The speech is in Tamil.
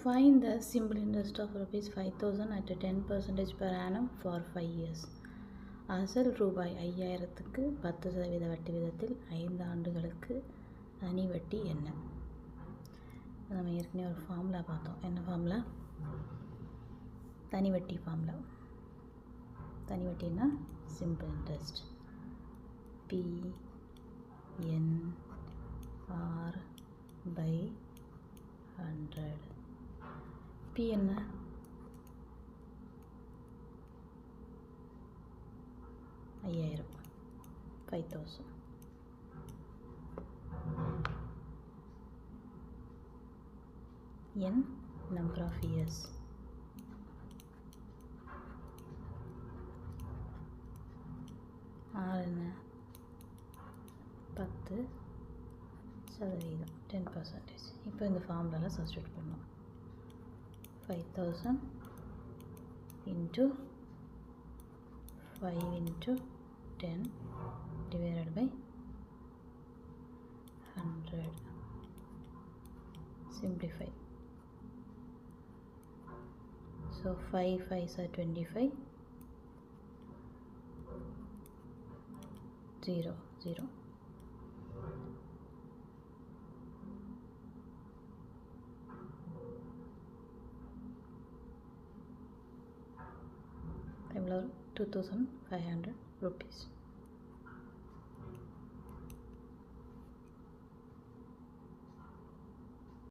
find the simple interest of rupees 5,000 at 10% per annum for 5 years. அசல் ரூபாய் 5,000க்கு 10% வட்டி விதத்தில் 5 ஆண்டுகளுக்கு தனி வட்டி என்ன? நம்ம ஏற்கனவே ஒரு ஃபார்முலா பார்த்தோம். என்ன ஃபார்முலா? தனி வட்டி ஃபார்முலா. தனி வட்டின்னா சிம்பிள் இன்ட்ரெஸ்ட். PNR/100. P என்ன? 5,000, 5,000. N number of years. R என்ன? 10%, 10%. இப்போ இந்த ஃபார்முலாவில் சப்ஸ்டியூட் பண்ணோம். 5,000 into 5 into 10 divided by 100. Simplify. So 5 5s are 25. 0 0. எவ்வளோ? 2,500 rupees.